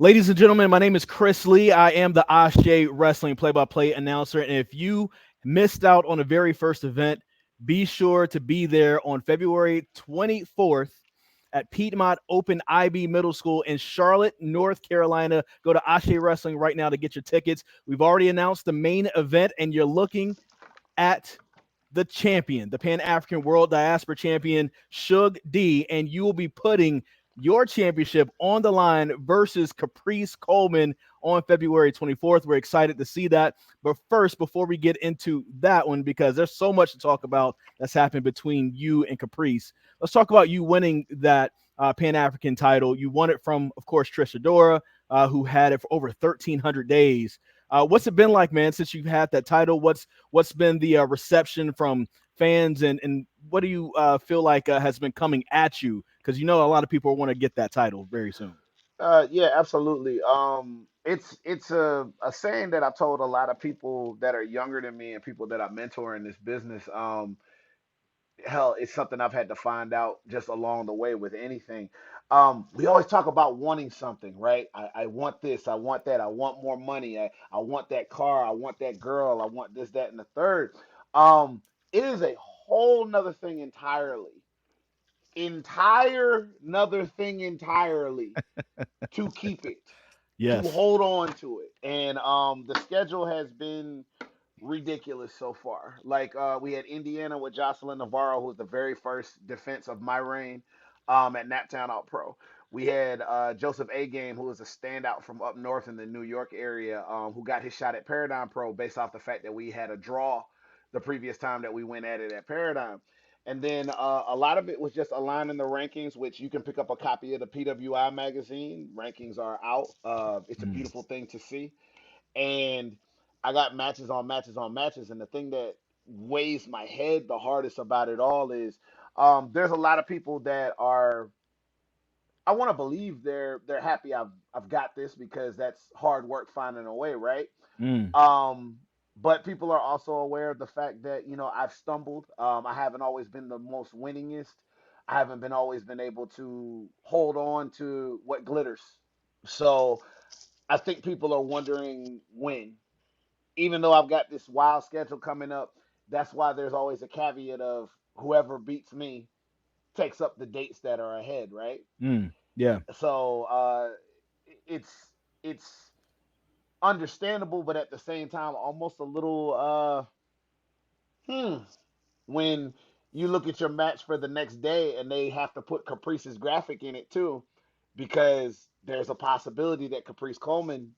Ladies and gentlemen, my name is Chris Lee. I am the ASÉ Wrestling play-by-play announcer. And if you missed out on the very first event, be sure to be there on February 24th at Piedmont Open IB Middle School in Charlotte, North Carolina. Go to ASÉ Wrestling right now to get your tickets. We've already announced the main event, and you're looking at the champion, the Pan-African World Diaspora Champion, Suge D, and you will be putting your championship on the line versus Caprice Coleman on February 24th. We're excited to see that. But first, before we get into that one, because there's so much to talk about that's happened between you and Caprice, let's talk about you winning that Pan-African title. You won it from, of course, Trish Adora, who had it for over 1,300 days. What's it been like, man, since you've had that title? What's been the reception from fans, and what do you feel like has been coming at you? Because you know a lot of people want to get that title very soon. Yeah, absolutely. It's a saying that I've told a lot of people that are younger than me and people that I mentor in this business. Hell, it's something I've had to find out just along the way with anything. We always talk about wanting something, right? I want this, I want that, I want more money, I want that car, I want that girl, I want this, that, and the third. It is a whole nother thing entirely, nother thing entirely to keep it, to Yes. hold on to it. And the schedule has been ridiculous so far. Like we had Indiana with Jocelyn Navarro, who was the very first defense of my reign at Naptown Out Pro. We had Joseph A. Game, who was a standout from up north in the New York area, who got his shot at Paradigm Pro based off the fact that we had a draw the previous time that we went at it at Paradigm. And then a lot of it was just aligning the rankings, which you can pick up a copy of the PWI magazine. Rankings are out. It's a Mm. beautiful thing to see. And I got matches on matches on matches. And the thing that weighs my head the hardest about it all is there's a lot of people that are. I want to believe they're happy I've got this because that's hard work finding a way, right? Mm. Um, but people are also aware of the fact that I've stumbled. I haven't always been the most winningest. I haven't been always been able to hold on to what glitters. So I think people are wondering when. Even though I've got this wild schedule coming up, that's why there's always a caveat of whoever beats me takes up the dates that are ahead, right? Mm. Yeah. So it's it's understandable, but at the same time, almost a little when you look at your match for the next day and they have to put Caprice's graphic in it too, because there's a possibility that Caprice Coleman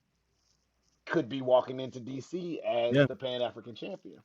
could be walking into DC as Yeah. the Pan African champion.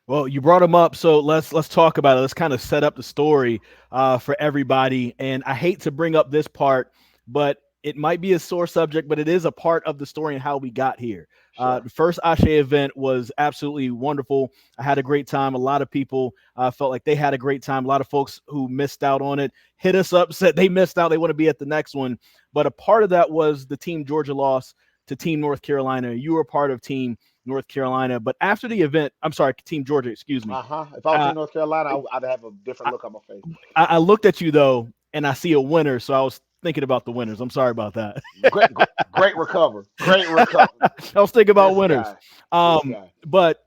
Well, you brought him up, so let's talk about it. Let's kind of set up the story for everybody. And I hate to bring up this part, but it might be a sore subject, but it is a part of the story and how we got here. Sure. The first ASÉ event was absolutely wonderful. I had a great time. A lot of people felt like they had a great time. A lot of folks who missed out on it hit us up, said they missed out. They want to be at the next one. But a part of that was the Team Georgia loss to Team North Carolina. You were part of Team North Carolina. But after the event, I'm sorry, Team Georgia, excuse me. Uh huh. If I was Uh, in North Carolina, I'd have a different I, look on my face. I looked at you though, and I see a winner, so I was thinking about the winners. I'm sorry about that. Great, great recover. Great recover. I was thinking about This winners. guy. This guy. But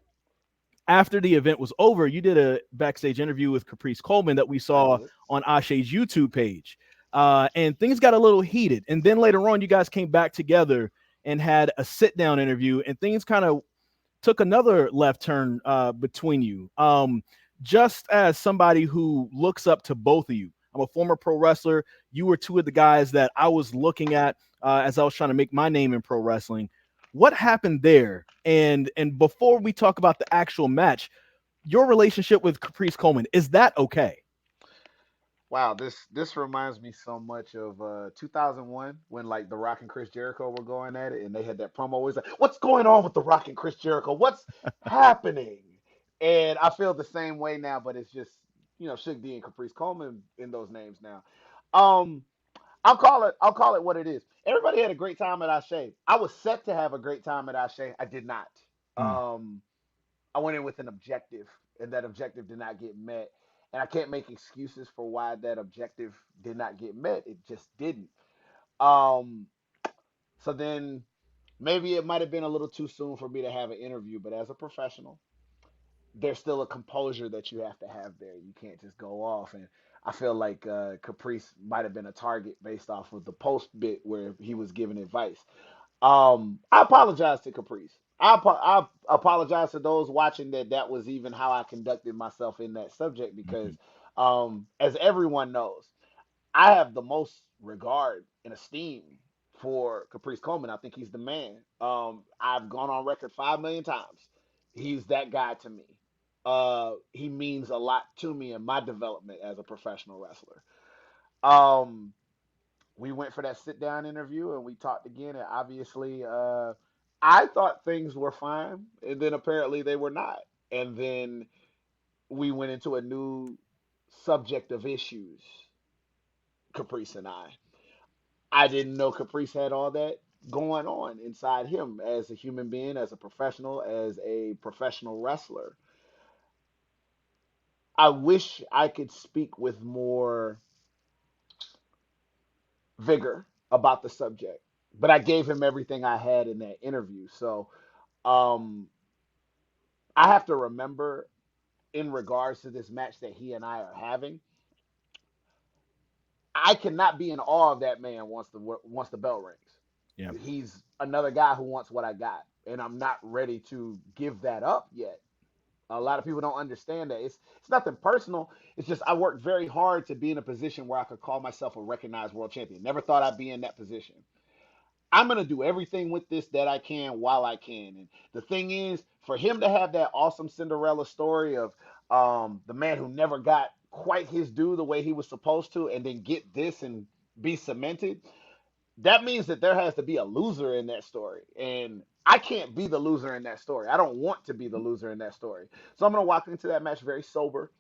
after the event was over, you did a backstage interview with Caprice Coleman that we I saw did. on Ashé's YouTube page. And things got a little heated. And then later on, you guys came back together and had a sit down interview, and things kind of took another left turn between you. Just as somebody who looks up to both of you, I'm a former pro wrestler. You were two of the guys that I was looking at as I was trying to make my name in pro wrestling. What happened there? And before we talk about the actual match, your relationship with Caprice Coleman, is that okay? Wow, this reminds me so much of 2001 when like The Rock and Chris Jericho were going at it, and they had that promo always like, "What's going on with The Rock and Chris Jericho? What's happening?" And I feel the same way now, but it's just Suge D and Caprice Coleman in those names now. Um, I'll call it what it is. Everybody had a great time at Ashe. I was set to have a great time at Ashe. I did not. Mm. Um, I went in with an objective, and that objective did not get met. And I can't make excuses for why that objective did not get met. It just didn't. Um, So then maybe it might have been a little too soon for me to have an interview, but as a professional, there's still a composure that you have to have there. You can't just go off. And I feel like Caprice might have been a target based off of the post bit where he was giving advice. I apologize to Caprice. I apologize to those watching that that was even how I conducted myself in that subject because, as everyone knows, I have the most regard and esteem for Caprice Coleman. I think he's the man. I've gone on record 5 million times. He's that guy to me. He means a lot to me in my development as a professional wrestler. Um, we went for that sit down interview and we talked again. And obviously, I thought things were fine, and then apparently they were not. And then we went into a new subject of issues, Caprice and I. I didn't know Caprice had all that going on inside him as a human being, as a professional wrestler. I wish I could speak with more vigor about the subject, but I gave him everything I had in that interview. So um, I have to remember in regards to this match that he and I are having, I cannot be in awe of that man once the bell Yeah. rings. He's another guy who wants what I got, and I'm not ready to give that up yet. A lot of people don't understand that. It's nothing personal. It's just I worked very hard to be in a position where I could call myself a recognized world champion. Never thought I'd be in that position. I'm gonna do everything with this that I can while I can. And the thing is, for him to have that awesome Cinderella story of the man who never got quite his due the way he was supposed to, and then get this and be cemented, that means that there has to be a loser in that story. And I can't be the loser in that story. I don't want to be the loser in that story. So I'm going to walk into that match very sober,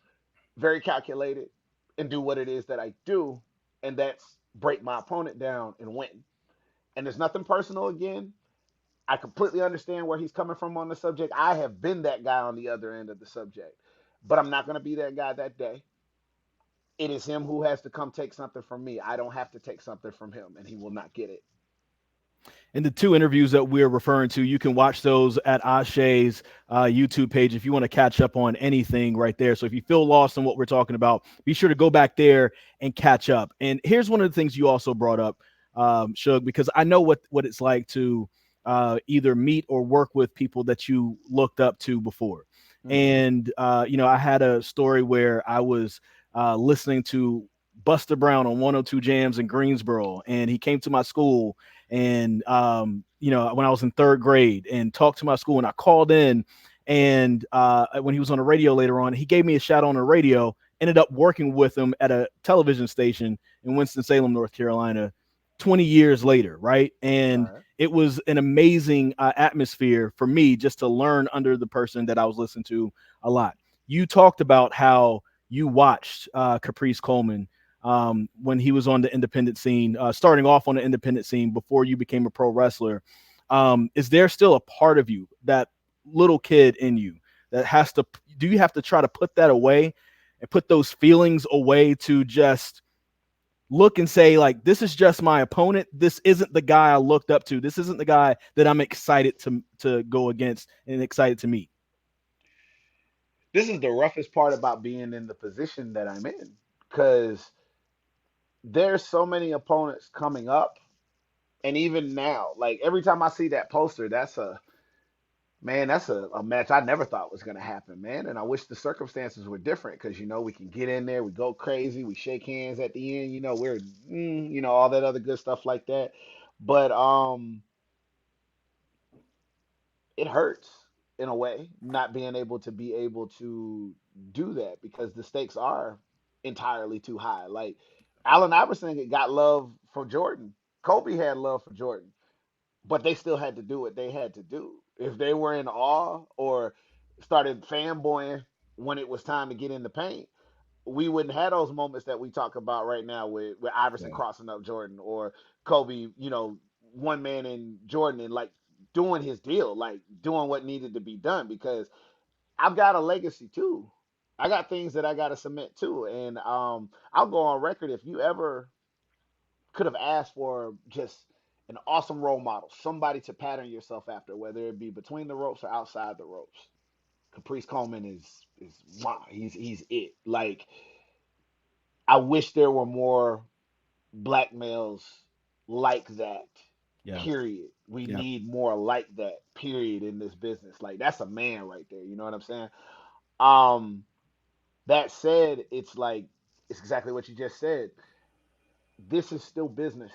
very calculated, and do what it is that I do. And that's break my opponent down and win. And there's nothing personal again. I completely understand where he's coming from on the subject. I have been that guy on the other end of the subject. But I'm not going to be that guy that day. It is him who has to come take something from me. I don't have to take something from him, and he will not get it. And the two interviews that we're referring to, you can watch those at Ashé's YouTube page if you want to catch up on anything right there. So if you feel lost in what we're talking about, be sure to go back there and catch up. And here's one of the things you also brought up, Suge, because I know what it's like to either meet or work with people that you looked up to before. Mm-hmm. And, I had a story where I was listening to Buster Brown on 102 Jams in Greensboro, and he came to my school and when I was in third grade and talked to my school, and I called in, and when he was on the radio later on, he gave me a shout on the radio. Ended up working with him at a television station in Winston-Salem, North Carolina, 20 years later, right? And Right. it was an amazing atmosphere for me just to learn under the person that I was listening to a lot. You talked about how you watched Caprice Coleman when he was on the independent scene, starting off on the independent scene before you became a pro wrestler. Is there still a part of you, that little kid in you, that has to, do you have to try to put that away and put those feelings away to just look and say, like, this is just my opponent. This isn't the guy I looked up to. This isn't the guy that I'm excited to go against and excited to meet. This is the roughest part about being in the position that I'm in because there's so many opponents coming up, and even now, like every time I see that poster, that's a match I never thought was gonna happen, man. And I wish the circumstances were different because we can get in there, we go crazy, we shake hands at the end, we're all that other good stuff like that. But it hurts in a way not being able to do that because the stakes are entirely too high. Like Allen Iverson got love for Jordan. Kobe had love for Jordan, but they still had to do what they had to do. If they were in awe or started fanboying when it was time to get in the paint, we wouldn't have those moments that we talk about right now with Iverson Yeah. crossing up Jordan or Kobe, one man in Jordan and like doing his deal, like doing what needed to be done because I've got a legacy too. I got things that I got to submit to. And I'll go on record if you ever could have asked for just an awesome role model, somebody to pattern yourself after, whether it be between the ropes or outside the ropes. Caprice Coleman is wow, he's it. Like, I wish there were more black males like that. Yeah. Period. We Yeah. need more like that. Period in this business. Like, that's a man right there. You know what I'm saying? Um, that said, it's like it's exactly what you just said. This is still business.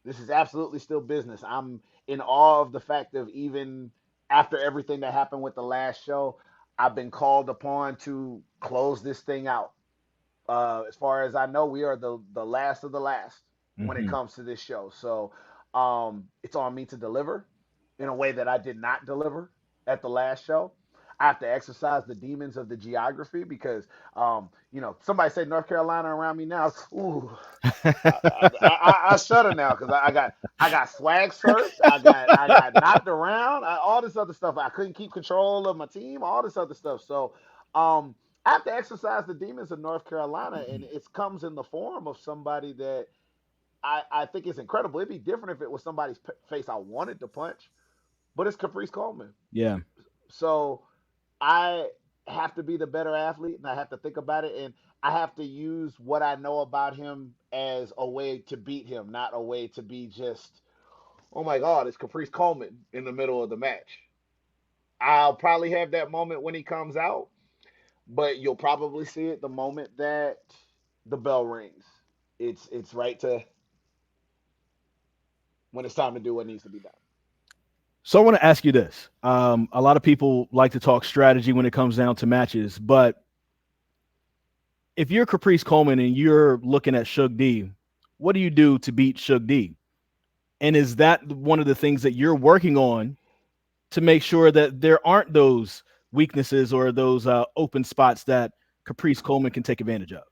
This is absolutely still business. I'm in awe of the fact of, even after everything that happened with the last show, I've been called upon to close this thing out. As far as I know, we are the last of the last when it Hmm. comes to this show. So it's on me to deliver in a way that I did not deliver at the last show. I have to exercise the demons of the geography because, somebody said North Carolina around me now. Ooh, I shudder now because I got swag surfed, I got knocked around, all this other stuff. I couldn't keep control of my team, all this other stuff. So I have to exercise the demons of North Carolina, and it comes in the form of somebody that I think is incredible. It'd be different if it was somebody's face I wanted to punch, but it's Caprice Coleman. Yeah. So I have to be the better athlete, and I have to think about it, and I have to use what I know about him as a way to beat him, not a way to be just, oh my God, it's Caprice Coleman in the middle of the match. I'll probably have that moment when he comes out, but you'll probably see it the moment that the bell rings. It's right to when it's time to do what needs to be done. So I want to ask you this. A lot of people like to talk strategy when it comes down to matches, but if you're Caprice Coleman and you're looking at Suge D, what do you do to beat Suge D? And is that one of the things that you're working on to make sure that there aren't those weaknesses or those open spots that Caprice Coleman can take advantage of?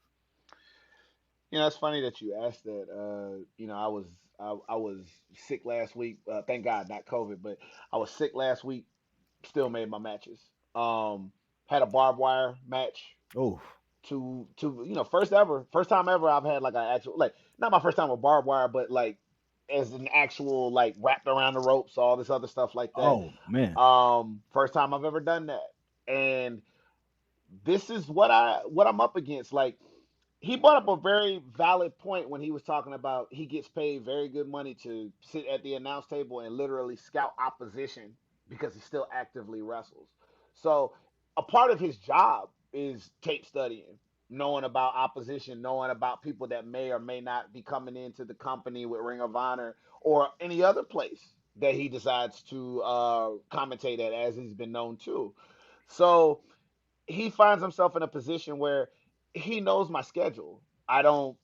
It's funny that you asked that. I was sick last week. Thank God, not COVID, but I was sick last week. Still made my matches. Had a barbed wire match Oh, to first time ever I've had like an actual, like, not my first time with barbed wire, but like as an actual, like, wrapped around the ropes, all this other stuff like that. oh man. First time I've ever done that, and this is what I'm up against. Like, he brought up a very valid point when he was talking about he gets paid very good money to sit at the announce table and literally scout opposition because he still actively wrestles. So a part of his job is tape studying, knowing about opposition, knowing about people that may or may not be coming into the company with Ring of Honor or any other place that he decides to commentate at, as he's been known to. So he finds himself in a position where he knows my schedule. I don't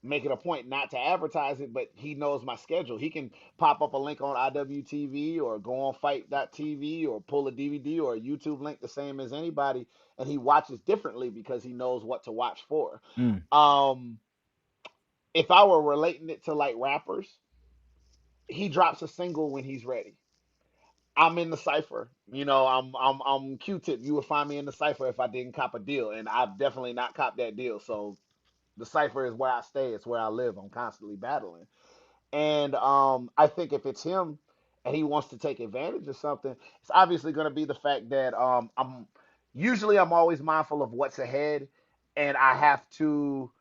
make it a point not to advertise it, but he knows my schedule. He can pop up a link on IWTV or go on Fight.tv or pull a DVD or a YouTube link the same as anybody, and he watches differently because he knows what to watch for. Mm. Um, if I were relating it to like rappers, he drops a single when he's ready. I'm in the cipher. I'm Q-Tip. You would find me in the cipher if I didn't cop a deal, and I've definitely not copped that deal. So the cipher is where I stay. It's where I live. I'm constantly battling, and I think if it's him and he wants to take advantage of something, it's obviously going to be the fact that I'm always mindful of what's ahead, and I have to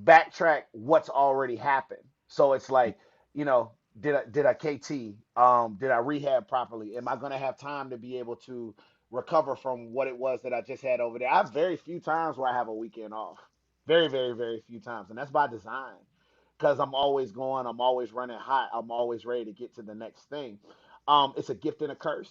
backtrack what's already happened. So it's like, you know, did I KT? Did I rehab properly? Am I gonna have time to be able to recover from what it was that I just had over there? I have very few times where I have a weekend off. Very, very, very few times, and that's by design. Because I'm always going, I'm always running hot, I'm always ready to get to the next thing. It's a gift and a curse,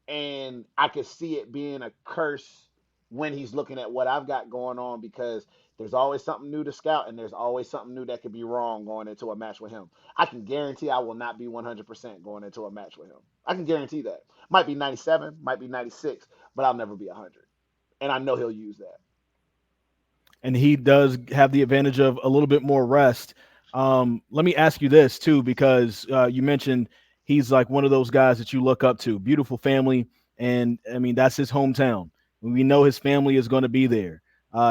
and I could see it being a curse when he's looking at what I've got going on because there's always something new to scout and there's always something new that could be wrong going into a match with him. I can guarantee I will not be 100% going into a match with him. I can guarantee that. Might be 97, might be 96, but I'll never be 100. And I know he'll use that. And he does have the advantage of a little bit more rest. Let me ask you this too, because you mentioned he's like one of those guys that you look up to. Beautiful family, and I mean that's his hometown. We know his family is going to be there.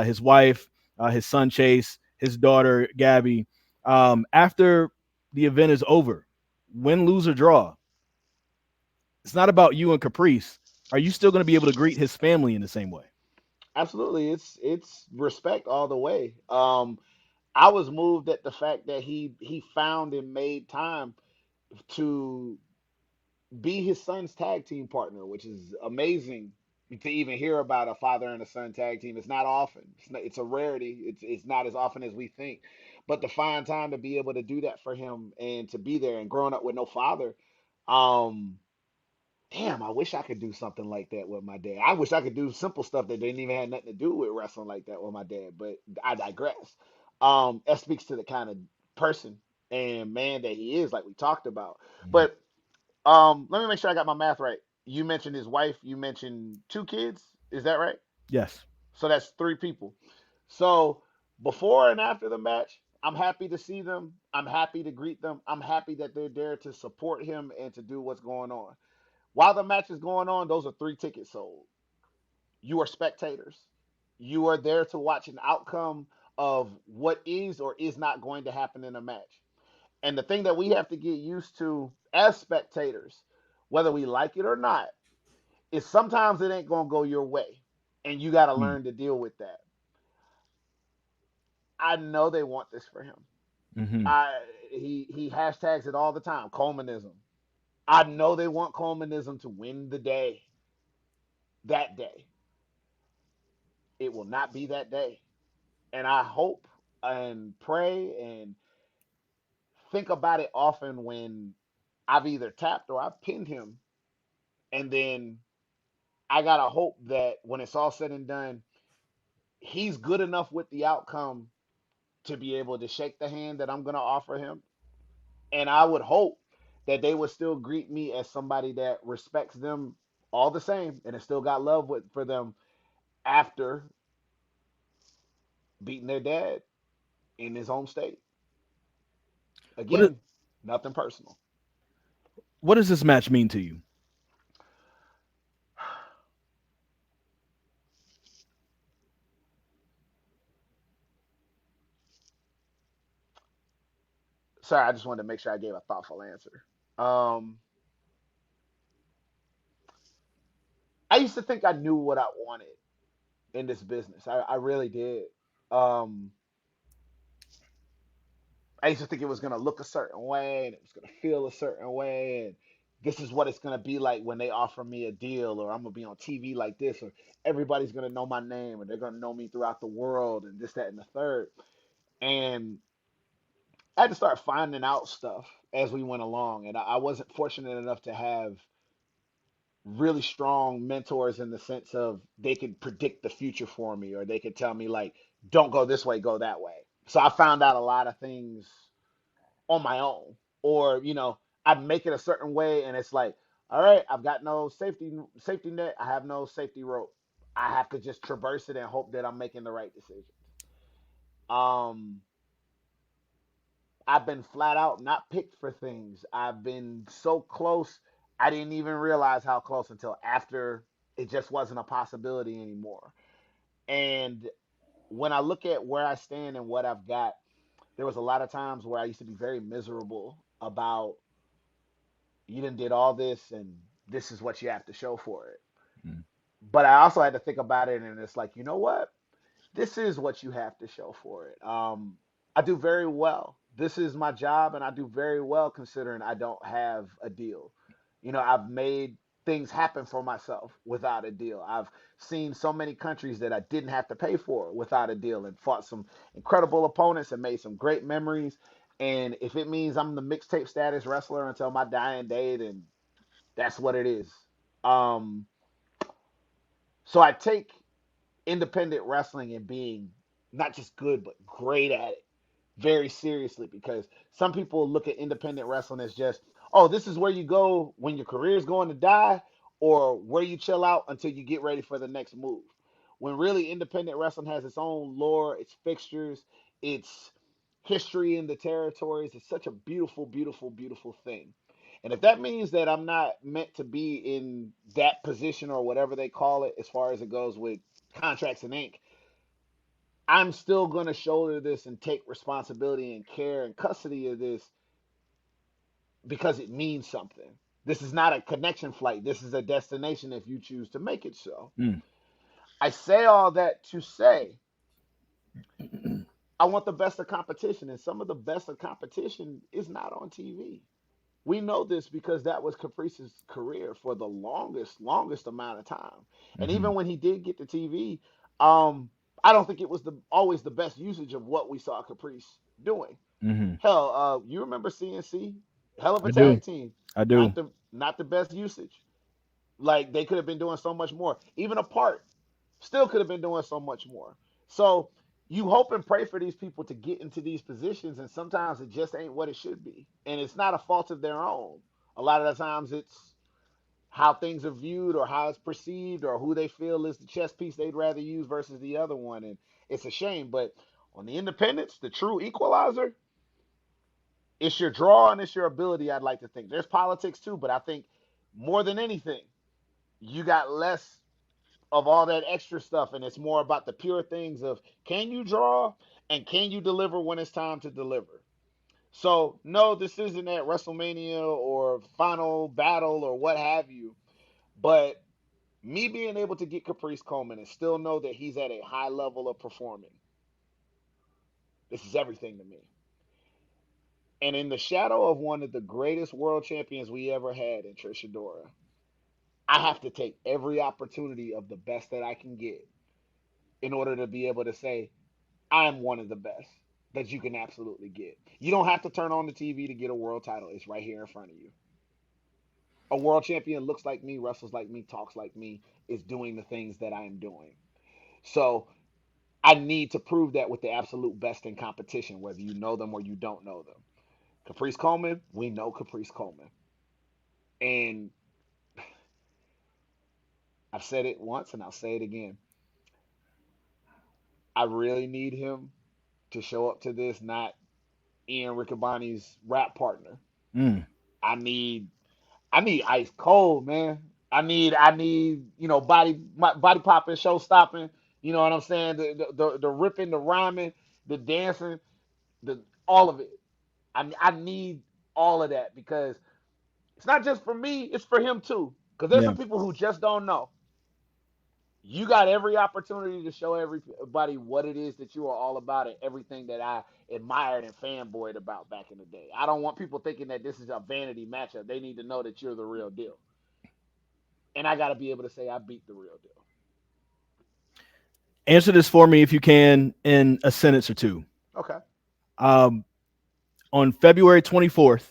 His wife, his son Chase, his daughter Gabby. After the event is over. Win, lose, or draw. It's not about you and Caprice. Are you still going to be able to greet his family in the same way? Absolutely, it's respect all the way. I was moved at the fact that he found and made time to be his son's tag team partner, which is amazing to even hear about a father and a son tag team. It's not often. It's a rarity. It's not as often as we think. But to find time to be able to do that for him and to be there and growing up with no father, um, damn, I wish I could do something like that with my dad. I wish I could do simple stuff that didn't even have nothing to do with wrestling like that with my dad. But I digress. That speaks to the kind of person and man that he is, like we talked about. Mhm. But let me make sure I got my math right. You mentioned his wife. You mentioned two kids. Is that right? Yes. So that's three people. So before and after the match, I'm happy to see them. I'm happy to greet them. I'm happy that they're there to support him and to do what's going on. While the match is going on, those are three tickets sold. You are spectators. You are there to watch an outcome of what is or is not going to happen in a match. And the thing that we have to get used to as spectators, whether we like it or not, is sometimes it ain't going to go your way. And you got to Mm. learn to deal with that. I know they want this for him. Hmm. I he hashtags it all the time. Colemanism. I know they want Colemanism to win the day. That day, it will not be that day. And I hope and pray and think about it often when I've either tapped or I've pinned him, and then I gotta hope that when it's all said and done, he's good enough with the outcome to be able to shake the hand that I'm gonna offer him. And I would hope that they would still greet me as somebody that respects them all the same and has still got love for them after beating their dad in his home state. What Again, nothing personal. what does this match mean to you? Sorry, I just wanted to make sure I gave a thoughtful answer. Um, I used to think I knew what I wanted in this business. I really did. Um, I used to think it was going to look a certain way and it was going to feel a certain way. And this is what it's going to be like when they offer me a deal, or I'm going to be on TV like this, or everybody's going to know my name, and they're going to know me throughout the world, and this, that, and the third. And I had to start finding out stuff as we went along. And I wasn't fortunate enough to have really strong mentors in the sense of they could predict the future for me, or they could tell me, like, don't go this way, go that way. So I found out a lot of things on my own, or I'd make it a certain way, and it's like, all right, I've got no safety net, I have no safety rope, I have to just traverse it and hope that I'm making the right decisions. um I've been flat out not picked for things. I've been so close, I didn't even realize how close until after it just wasn't a possibility anymore. And when I look at where I stand and what I've got, there was a lot of times where I used to be very miserable about, you done did all this and this is what you have to show for it. Mm. But I also had to think about it, and it's like, you know what? This is what you have to show for it. I do very well. This is my job, and I do very well considering I don't have a deal. I've made things happen for myself without a deal. I've seen so many countries that I didn't have to pay for without a deal, and fought some incredible opponents and made some great memories. And if it means I'm the mixtape status wrestler until my dying day, then that's what it is. Um, so I take independent wrestling and being not just good but great at it very seriously, because some people look at independent wrestling as just, oh, this is where you go when your career is going to die, or where you chill out until you get ready for the next move. When really independent wrestling has its own lore, its fixtures, its history in the territories. It's such a beautiful, beautiful, beautiful thing. And if that means that I'm not meant to be in that position or whatever they call it, as far as it goes with contracts and ink, I'm still going to shoulder this and take responsibility and care and custody of this because it means something. This is not a connection flight. This is a destination if you choose to make it so. Mm. I say all that to say I want the best of competition, and some of the best of competition is not on TV. We know this because that was Caprice's career for the longest amount of time. And Mm-hmm. even when he did get to TV, um, I don't think it was the always the best usage of what we saw Caprice doing. Mm-hmm. Hell, you remember CNC? Hell of a I do. tag team. I do. Not the best usage. Like they could have been doing so much more. Even apart, still could have been doing so much more. So you hope and pray for these people to get into these positions, and sometimes it just ain't what it should be. And it's not a fault of their own. A lot of the times it's how things are viewed or how it's perceived or who they feel is the chess piece they'd rather use versus the other one. And it's a shame. But on the independents, the true equalizer, it's your draw and it's your ability, I'd like to think. There's politics too, but I think more than anything, you got less of all that extra stuff, and it's more about the pure things of can you draw and can you deliver when it's time to deliver. So no, this isn't at WrestleMania or Final Battle or what have you, but me being able to get Caprice Coleman and still know that he's at a high level of performing, this is everything to me. And in the shadow of one of the greatest world champions we ever had in Trish Adora, I have to take every opportunity of the best that I can get in order to be able to say, I'm one of the best that you can absolutely get. You don't have to turn on the TV to get a world title. It's right here in front of you. A world champion looks like me, wrestles like me, talks like me, is doing the things that I am doing. So I need to prove that with the absolute best in competition, whether you know them or you don't know them. Caprice Coleman, we know Caprice Coleman. And I've said it once and I'll say it again. I really need him to show up to this, not Ian Riccaboni's rap partner. Mm. I need I need ice cold, man. I need body popping, show stopping. You know what I'm saying? The ripping, the rhyming, the dancing, the all of it. I need all of that because it's not just for me, it's for him too. Because there's Yeah. some people who just don't know. You got every opportunity to show everybody what it is that you are all about and everything that I admired and fanboyed about back in the day. I don't want people thinking that this is a vanity matchup. They need to know that you're the real deal. And I got to be able to say I beat the real deal. Answer this for me if you can in a sentence or two. Okay. Um, on February 24th,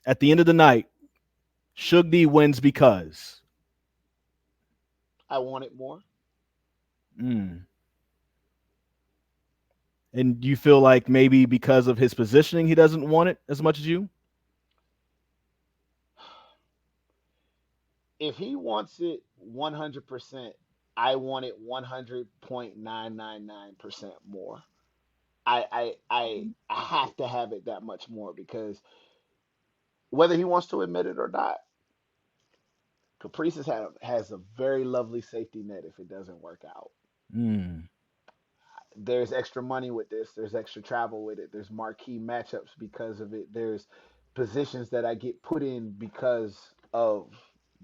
at the end of the night, Suge D wins because I want it more. Mm. And you feel like maybe because of his positioning, he doesn't want it as much as you? If he wants it 100%, I want it 100.999% more. I have to have it that much more because whether he wants to admit it or not, Caprice has a very lovely safety net if it doesn't work out. Mm. There's extra money with this. There's extra travel with it. There's marquee matchups because of it. There's positions that I get put in because of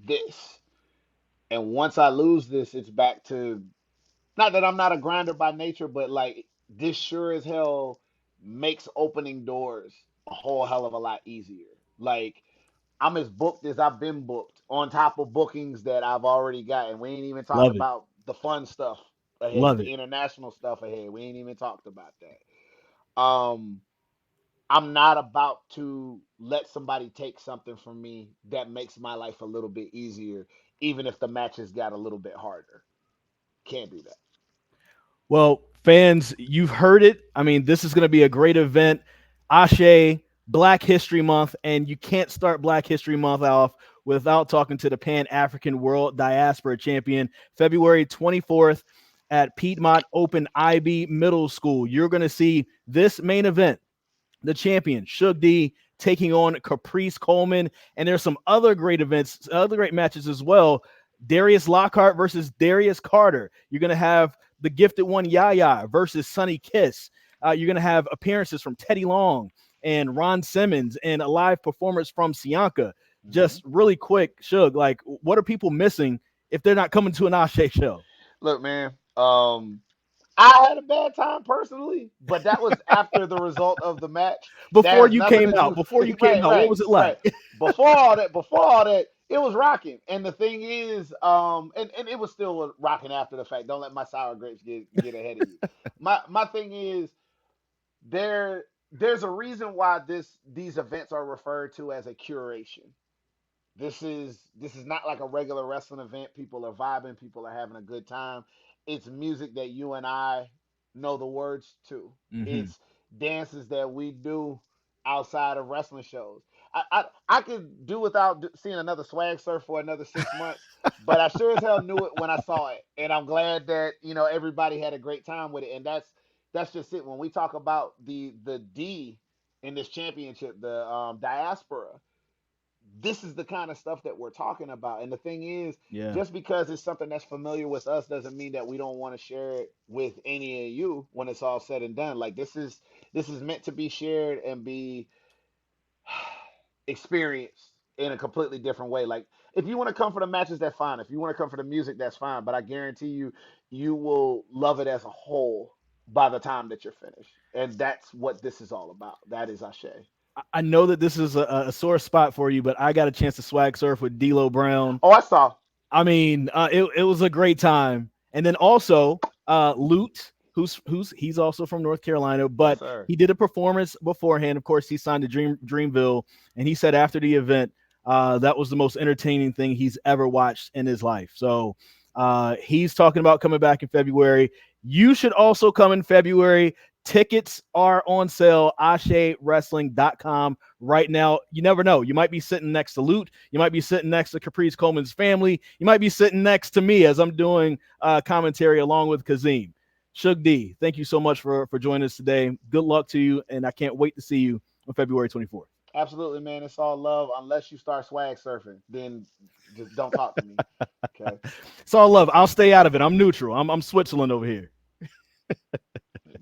this. And once I lose this, it's back to not that I'm not a grinder by nature, but like this sure as hell makes opening doors a whole hell of a lot easier. Like I'm as booked as I've been booked on top of bookings that I've already got. And we ain't even talked Love it. about the fun stuff ahead, Love the it. international stuff ahead. We ain't even talked about that. I'm not about to let somebody take something from me that makes my life a little bit easier, even if the matches got a little bit harder. Can't do that. Well, fans, you've heard it. I mean, this is going to be a great event. Ashe, Black History Month, and you can't start Black History Month off without talking to the Pan-African World Diaspora Champion, February 24th at Piedmont Open IB Middle School. You're going to see this main event, the champion, Suge D, taking on Caprice Coleman. And there's some other great events, other great matches as well. Darius Lockhart versus Darius Carter. You're going to have the gifted one YAHYA versus Sonny Kiss. You're going to have appearances from Teddy Long, and Ron Simmons and a live performance from Sianka. Mm-hmm. Just really quick, Suge, like what are people missing if they're not coming to an Ashe show? Look, man. I had a bad time personally, but that was after the result of the match. That Before has you nothing came to out, do. before you came Right, out, what right, was it right. like? Before all that, it was rocking. And the thing is, and it was still rocking after the fact. Don't let my sour grapes get ahead of you. My thing is there's a reason why these events are referred to as a curation. This is not like a regular wrestling event. People are vibing, people are having a good time. It's music that you and I know the words to. Hmm. It's dances that we do outside of wrestling shows. I could do without seeing another swag surf for another 6 months, but I sure as hell knew it when I saw it, and I'm glad that everybody had a great time with it. And that's just it. When we talk about the D in this championship, the diaspora, this is the kind of stuff that we're talking about. And the thing is, Yeah. just because it's something that's familiar with us doesn't mean that we don't want to share it with any of you when it's all said and done. Like this is meant to be shared and be experienced in a completely different way. Like if you want to come for the matches, that's fine. If you want to come for the music, that's fine. But I guarantee you, you will love it as a whole by the time that you're finished. And that's what this is all about. That is Ashe. I know that this is a sore spot for you, but I got a chance to swag surf with D'Lo Brown. Oh, I saw. I mean, it was a great time. And then also, Lute, who's he's also from North Carolina, Yes, but sir. he did a performance beforehand. Of course, he signed to Dreamville, and he said after the event, that was the most entertaining thing he's ever watched in his life. So he's talking about coming back in February. You should also come in February. Tickets are on sale, ASÉwrestling.com right now. You never know. You might be sitting next to Lute. You might be sitting next to Caprice Coleman's family. You might be sitting next to me as I'm doing commentary along with Kazim. Suge D, thank you so much for joining us today. Good luck to you, and I can't wait to see you on February 24th. Absolutely, man. It's all love. Unless you start swag surfing, then just don't talk to me. Okay. It's all love. I'll stay out of it. I'm neutral. I'm Switzerland over here.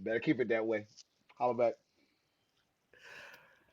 Better keep it that way. Holla back.